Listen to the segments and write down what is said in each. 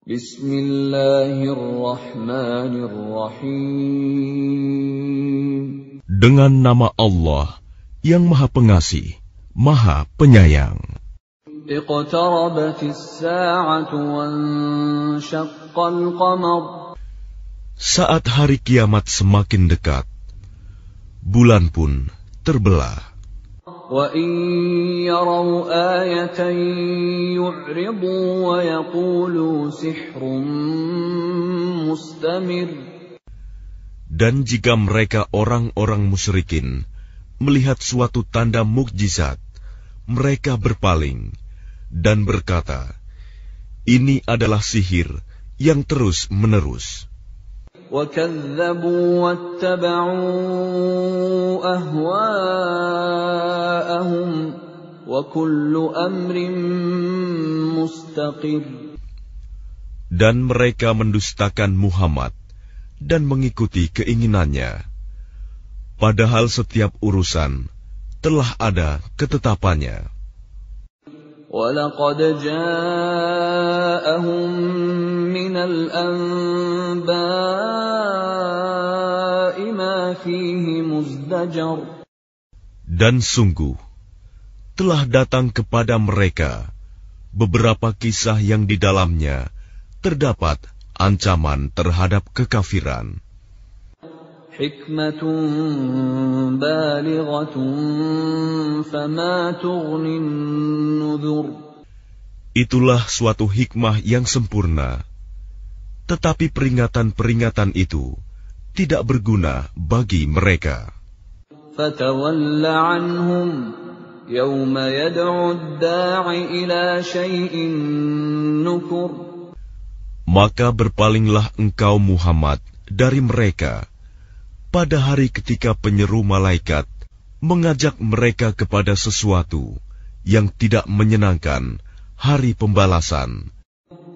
Bismillahirrahmanirrahim. Dengan nama Allah yang Maha Pengasih, Maha Penyayang. Iqtarabatis sa'atu wanshaqqal qamar. Saat hari kiamat semakin dekat, bulan pun terbelah. وَإِنْ يَرَوْا آيَةً يُعْرِضُوا وَيَقُولُوا سِحْرٌ مُسْتَمِرٌ. Dan jika mereka orang-orang musyrikin melihat suatu tanda mukjizat, mereka berpaling dan berkata, ini adalah sihir yang terus-menerus. وَكَذَّبُوا وَاتَّبَعُوا أَهْوَاءَهُمْ وَكُلُّ أَمْرٍ مُسْتَقِرٌ. Dan mereka mendustakan Muhammad dan mengikuti keinginannya, padahal setiap urusan telah ada ketetapannya. وَلَقَدْ جَاءَهُم مِّنَ الْأَنبَاءِ مَا فِيهِ مُزْدَجَرٌ. Dan sungguh, telah datang kepada mereka beberapa kisah yang di dalamnya terdapat ancaman terhadap kekafiran. حِكْمَةٌ بَالِغَةٌ فَمَا تُغْنِ النُّذُرُ. Itulah suatu hikmah yang sempurna, tetapi peringatan-peringatan itu tidak berguna bagi mereka. فَتَوَلَّ عَنْهُمْ يَوْمَ يَدْعُ الدَّاعِ إِلَى شَيْءٍ نُكُرٍ. Maka berpalinglah engkau Muhammad dari mereka pada hari ketika penyeru malaikat mengajak mereka kepada sesuatu yang tidak menyenangkan, hari pembalasan.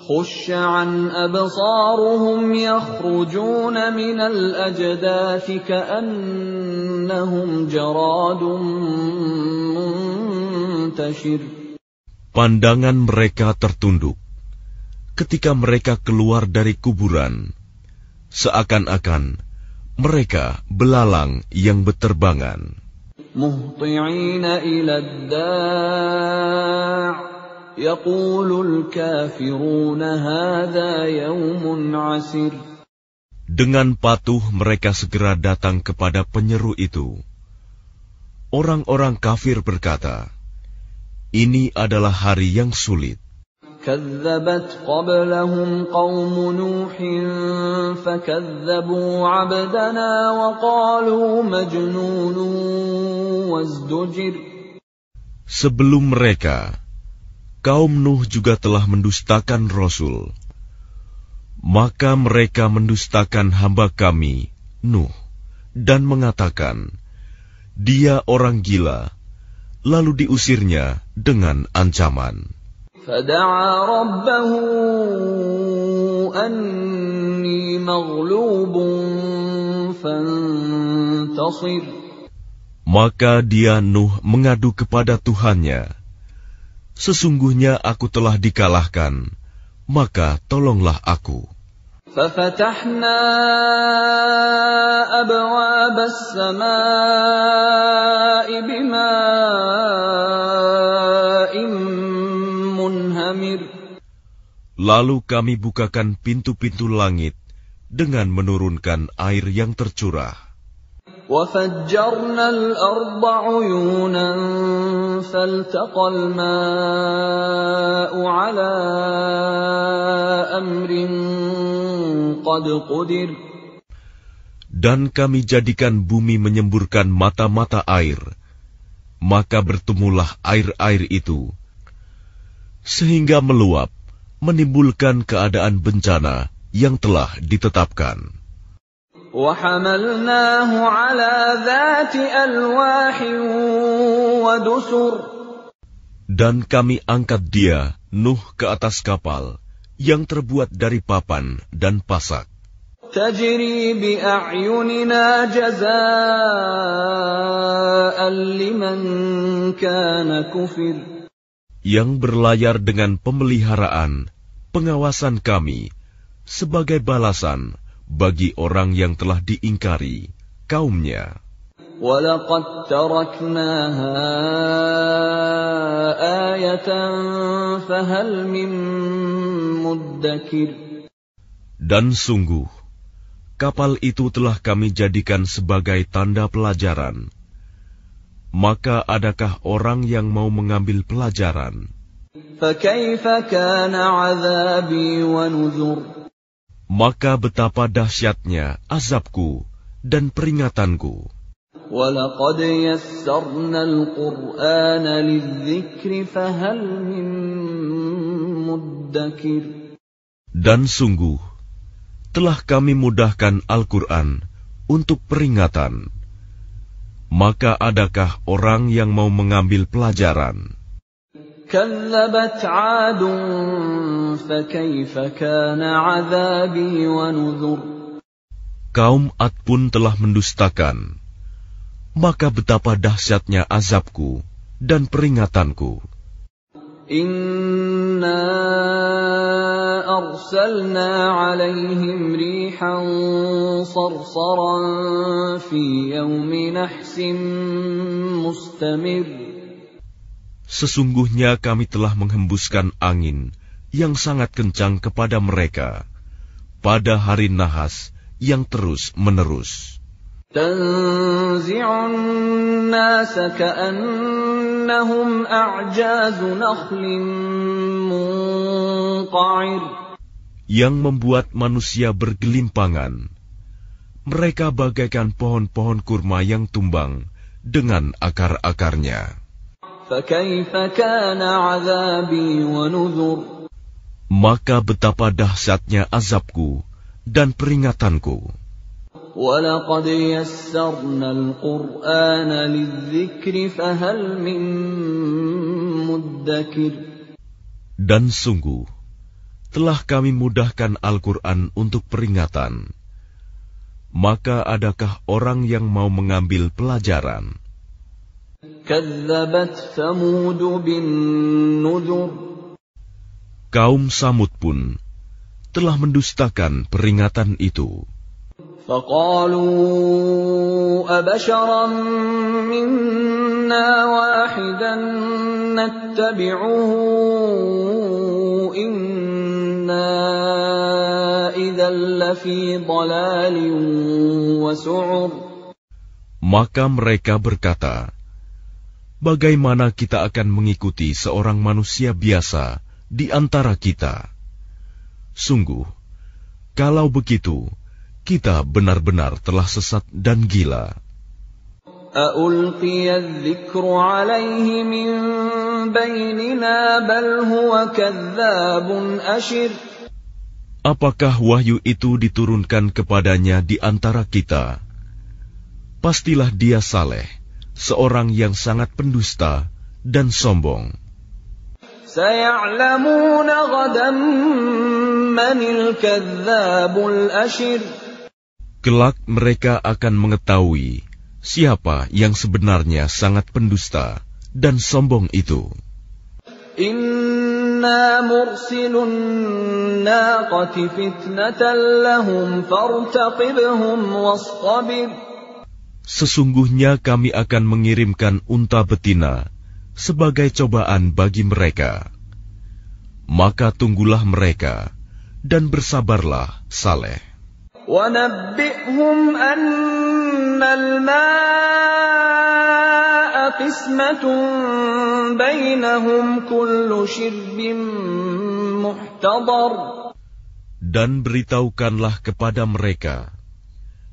خُشَّ عَنْ أَبْصَارُهُمْ يَخْرُجُونَ مِنَ الْأَجْدَاثِ كَأَنَّهُمْ جَرَادٌ مُنْتَشِرٌ. Pandangan mereka tertunduk ketika mereka keluar dari kuburan, seakan-akan mereka belalang yang berterbangan. مُهْطِعِينَ إِلَى الدَّاعِ يَقُولُ الْكَافِرُونَ هَذَا يَوْمٌ عَسِرٌ. Dengan patuh mereka segera datang kepada penyeru itu. Orang-orang kafir berkata, ini adalah hari yang sulit. كَذَّبَتْ قَبْلَهُمْ قَوْمُ نُوحٍ فَكَذَّبُوا عَبْدَنَا وَقَالُوا مَجْنُونٌ وَازْدُجِرَ. Sebelum mereka, kaum Nuh juga telah mendustakan Rasul. Maka mereka mendustakan hamba kami, Nuh, dan mengatakan, dia orang gila, lalu diusirnya dengan ancaman. فَدَعَا رَبَّهُ أَنِّي مَغْلُوبٌ فَانتَصِرْ. Maka dia Nuh mengadu kepada Tuhannya, sesungguhnya aku telah dikalahkan, maka tolonglah aku. فَفَتَحْنَا أَبْوَابَ السَّمَاءِ بِمَاءٍ مُنْهَمِرٍ. Lalu kami bukakan pintu-pintu langit dengan menurunkan air yang tercurah. وَفَجَّرْنَا الْأَرْضَ عُيُونًا فَالْتَقَى الْمَاءُ عَلَى أَمْرٍ قَدْ قُدِرَ. Dan kami jadikan bumi menyemburkan mata-mata air, maka bertemulah air-air itu, sehingga meluap, menimbulkan keadaan bencana yang telah ditetapkan. وَحَمَلْنَاهُ عَلَى ذَاتِ أَلْوَاحٍ وَدُسُرٍ. Dan kami angkat dia, Nuh, ke atas kapal yang terbuat dari papan dan pasak. تَجْرِي بِأَعْيُنِنَا جَزَاءً لِمَنْ كَانَ كُفِرَ. Yang berlayar dengan pemeliharaan pengawasan kami sebagai balasan bagi orang yang telah diingkari kaumnya. وَلَقَدْ تَرَكْنَاهَا آيَةً فَهَلْ مِن مُّدَّكِرٍ. Dan sungguh, kapal itu telah kami jadikan sebagai tanda pelajaran. Maka adakah orang yang mau mengambil pelajaran? فَكَيْفَ كَانَ عَذَابِي وَنُذُرِ. Maka betapa dahsyatnya azabku dan peringatanku. وَلَقَدْ يَسَّرْنَا الْقُرْآنَ لِلذِّكْرِ فَهَلْ مِن مُّدَّكِرٍ. Dan sungguh, telah kami mudahkan Al-Quran untuk peringatan. Maka adakah orang yang mau mengambil pelajaran? كَذَّبَتْ عَادٌ فَكَيْفَ كَانَ عَذَابِي وَنُذُرِ. Kaum Ad pun telah mendustakan. Maka betapa dahsyatnya azabku dan peringatanku. Inna arsalna alaihim rihan sarsaran fi yawmi nahsin mustamir. Sesungguhnya kami telah menghembuskan angin yang sangat kencang kepada mereka pada hari nahas yang terus-menerus. Tanzi'un nasa ka'annahum a'jazu nakhlin munqa'ir. Yang membuat manusia bergelimpangan. Mereka bagaikan pohon-pohon kurma yang tumbang dengan akar-akarnya. Fakaifa kana 'adzabi wa nuzur. Maka betapa dahsyatnya azabku dan peringatanku. وَلَقَدْ يَسَّرْنَا الْقُرْآنَ لِلذِّكْرِ فَهَلْ مِن مُّدَّكِرٍ. Dan sungguh, telah kami mudahkan Al-Quran untuk peringatan. Maka adakah orang yang mau mengambil pelajaran? كَذَّبَتْ ثَمُودُ بِالنُّذُرِ. Kaum Samud pun telah mendustakan peringatan itu. فَقَالُوا أَبَشَرًا مِّنَّا وَاحِدًا نَّتَّبِعُهُ إِنَّا إِذًا لَّفِي ضَلَالٍ وَسُعُرٍ. Maka mereka berkata, bagaimana kita akan mengikuti seorang manusia biasa di antara kita? Sungguh, kalau begitu, kita benar-benar telah sesat dan gila. أَأُلْقِيَ الذِّكْرُ عَلَيْهِ مِن بَيْنِنَا بَلْ هُوَ كَذَّابٌ أَشِرٌ. Apakah wahyu itu diturunkan kepadanya di antara kita? Pastilah dia Saleh, seorang yang sangat pendusta dan sombong. سَيَعْلَمُونَ غَدًا مَّنِ الْكَذَّابُ الْأَشِرُ. Kelak mereka akan mengetahui siapa yang sebenarnya sangat pendusta dan sombong itu. Inna mursilun naqati fitnatan lahum fartaqibhum wastabir. Sesungguhnya kami akan mengirimkan unta betina sebagai cobaan bagi mereka. Maka tunggulah mereka dan bersabarlah, Saleh. وَنَبِّئْهُمْ أَنَّ الْمَاءَ قِسْمَةٌ بَيْنَهُمْ كُلُّ شِرْبٍ مُحْتَضَرٍ. Dan beritahukanlah kepada mereka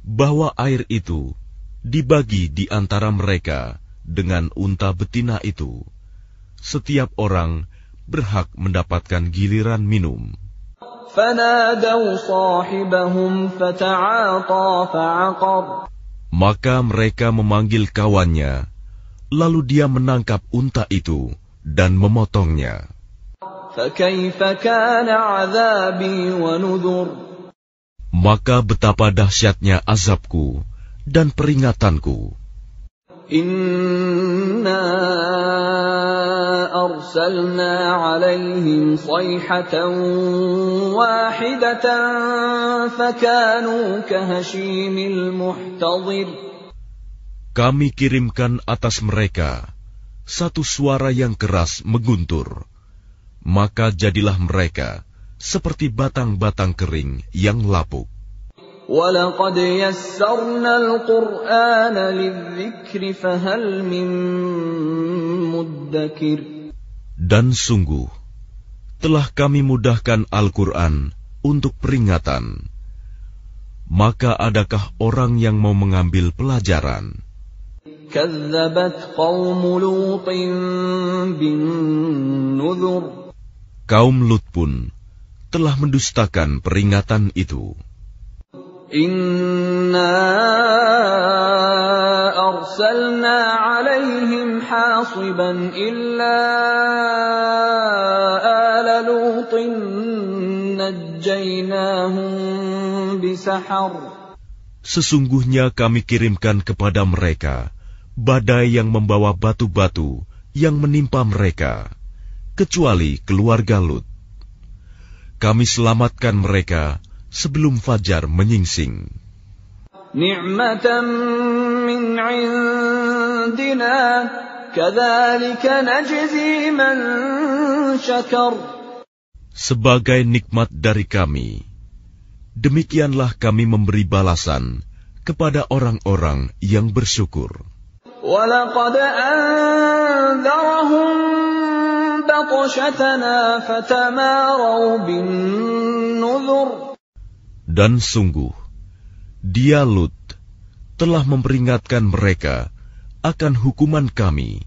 bahwa air itu dibagi di antara mereka dengan unta betina itu. Setiap orang berhak mendapatkan giliran minum. فَنَادَوْا صَاحِبَهُمْ فَتَعَاطَى فَعَقَرَ. Maka mereka memanggil kawannya, lalu dia menangkap unta itu dan memotongnya. فَكَيْفَ كَانَ عَذَابِي وَنُذُرِ. Maka betapa dahsyatnya azabku dan peringatanku. Inna أرسلنا عليهم صيحة واحدة فكانوا كهشيم المحتضر. Kami kirimkan atas mereka satu suara yang keras mengguntur, maka jadilah mereka seperti batang-batang kering yang lapuk. وَلَقَدْ يَسَّرْنَا الْقُرْآنَ لِلذِّكْرِ فَهَلْ مِن مُّدَّكِرٍ. Dan sungguh, telah kami mudahkan Al-Quran untuk peringatan. Maka adakah orang yang mau mengambil pelajaran? كَذَّبَتْ قَوْمُ لُوطٍ بِالنُّذُرِ. Kaum Lut pun telah mendustakan peringatan itu. Inna arsalna alaihim hasiban illa ala lutin najjaynahum bisahar. Sesungguhnya kami kirimkan kepada mereka badai yang membawa batu-batu yang menimpa mereka, kecuali keluarga Lut. Kami selamatkan mereka sebelum fajar menyingsing. Ni'matan min 'indina kadzalika najzi man syakar. Sebagai nikmat dari kami, demikianlah kami memberi balasan kepada orang-orang yang bersyukur. Walaqad anzarahum batshatana fatamaru bin nuzur. Dan sungguh, dia Lut telah memperingatkan mereka akan hukuman kami,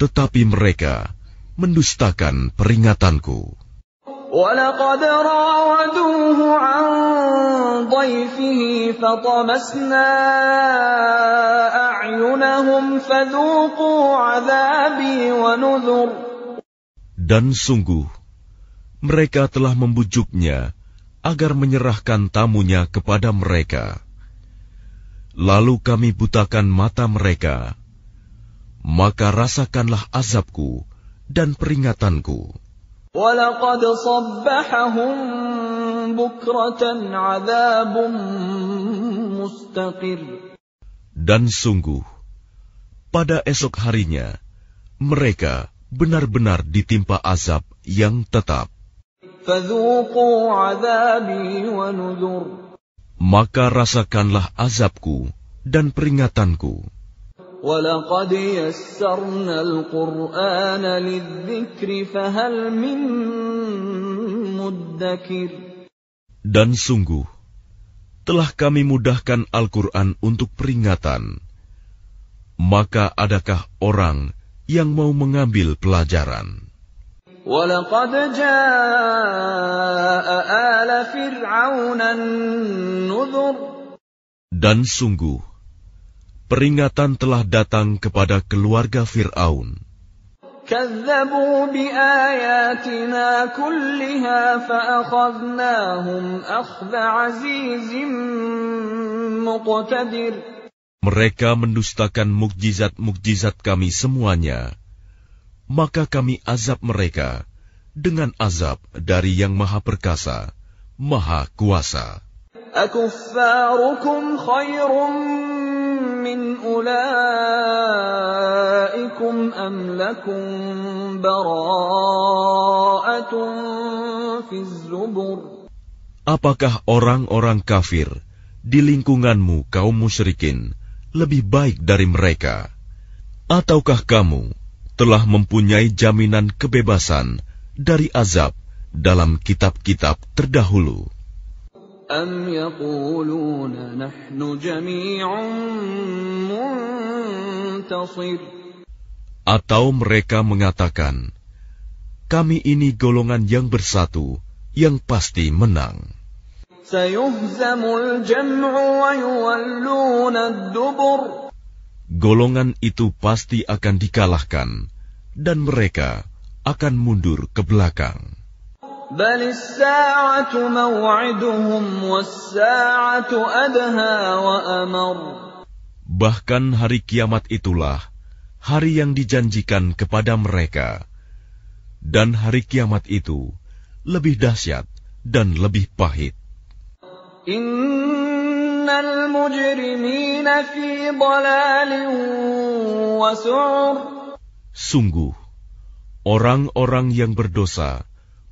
tetapi mereka mendustakan peringatanku. وَلَقَدْ رَاوَدُوهُ عَنْ ضَيْفِهِ فَطَمَسْنَا أَعْيُنَهُمْ فَذُوقُوا عَذَابِي وَنُذُرِ. Dan sungguh, mereka telah membujuknya agar menyerahkan tamunya kepada mereka. Lalu kami butakan mata mereka, maka rasakanlah azabku dan peringatanku. وَلَقَدْ صَبَّحَهُم بُكْرَةً عَذَابٌ مُسْتَقِرٌ. Dan sungguh, pada esok harinya, mereka benar-benar ditimpa azab yang tetap. فَذُوقُوا عَذَابِي وَنُذُرِ. Maka rasakanlah azabku dan peringatanku. وَلَقَدْ يَسَّرْنَا الْقُرْآنَ لِلذِّكْرِ فَهَلْ مِن مُّدَّكِرٍ. Dan sungguh, telah kami mudahkan Al-Quran untuk peringatan. Maka adakah orang yang mau mengambil pelajaran? وَلَقَدْ جَاءَ آلَ فِرْعَوْنَ النُّذُرُ. Dan sungguh, peringatan telah datang kepada keluarga Fir'aun. كَذَّبُوا بِآيَاتِنَا كُلِّهَا فَأَخَذْنَاهُمْ أَخْذَ عَزِيزٍ مُقْتَدِرٍ. Mereka mendustakan mukjizat-mukjizat kami semuanya, maka kami azab mereka dengan azab dari Yang Maha Perkasa, Maha Kuasa. أَكُفَّارُكُمْ خَيْرٌ مِّنْ أُولَئِكُمْ أَمْ لَكُمْ بَرَاءَةٌ فِي الزُّبُرِ. Apakah orang-orang kafir di lingkunganmu kaum musyrikin lebih baik dari mereka? Ataukah kamu telah mempunyai jaminan kebebasan dari azab dalam kitab-kitab terdahulu? أَمْ يَقُولُونَ نَحْنُ جَمِيعٌ مُّنتَصِرٌ. Atau mereka mengatakan, kami ini golongan yang bersatu, yang pasti menang. سَيُهْزَمُ الْجَمْعُ وَيُوَلُّونَ الدُّبُرَ. Golongan itu pasti akan dikalahkan, dan mereka akan mundur ke belakang. بَلِ السَّاعَةُ مَوْعِدُهُمْ وَالسَّاعَةُ أَدْهَىٰ وَأَمَرُّ. Bahkan hari kiamat itulah hari yang dijanjikan kepada mereka, Dan hari kiamat itu lebih dahsyat dan lebih pahit. Innal mujrimina fi dhalalin wa su'ur. Sungguh, orang-orang yang berdosa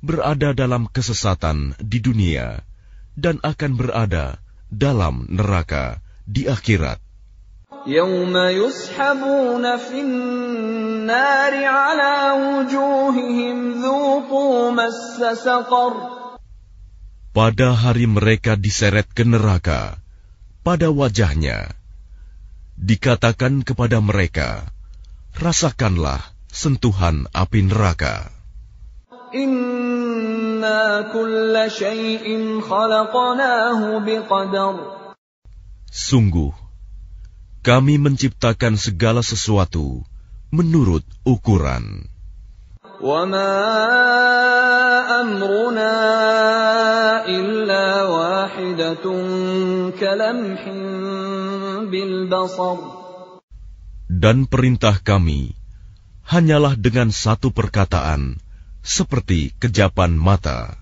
berada dalam kesesatan di dunia dan akan berada dalam neraka di akhirat. Yawma yushabuna fin nari ala wujuhihim dhuqu massa saqar. Pada hari mereka diseret ke neraka, pada wajahnya dikatakan kepada mereka, rasakanlah sentuhan api neraka. Inna kulla syai'in khalaqnahu biqadar. Sungguh, kami menciptakan segala sesuatu menurut ukuran. Wa ma amruna illa wahidatun kalamhin bil basar. Dan perintah kami hanyalah dengan satu perkataan, seperti kejapan mata.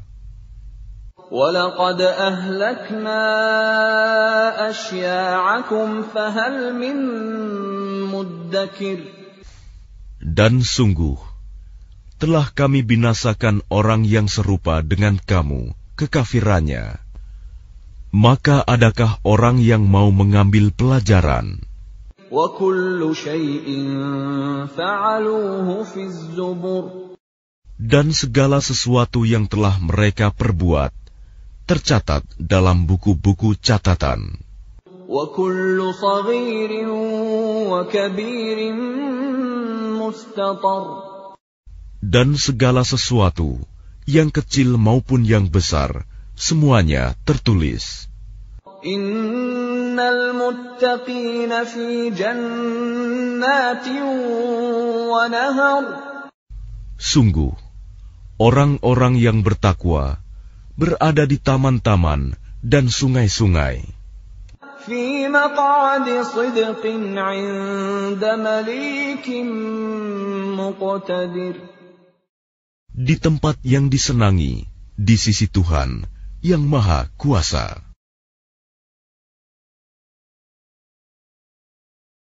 وَلَقَدْ أَهْلَكْنَا أَشْيَاعَكُمْ فَهَلْ مِن مُّدَّكِرٍ. Dan sungguh, telah kami binasakan orang yang serupa dengan kamu, kekafirannya. Maka adakah orang yang mau mengambil pelajaran? وَكُلُّ شَيْءٍ فَعَلُوهُ فِي الزُّبُرِ. Dan segala sesuatu yang telah mereka perbuat tercatat dalam buku-buku catatan. وَكُلُّ صَغِيرٍ وَكَبِيرٍ مُسْتَطَرٍ. Dan segala sesuatu, yang kecil maupun yang besar, semuanya tertulis. Innal muttaqina fi jannatin wa nahar. Sungguh, orang-orang yang bertakwa berada di taman-taman dan sungai-sungai. Fi maq'adi sidqin 'inda malikin muqtadir. Di tempat yang disenangi, di sisi Tuhan yang Maha Kuasa.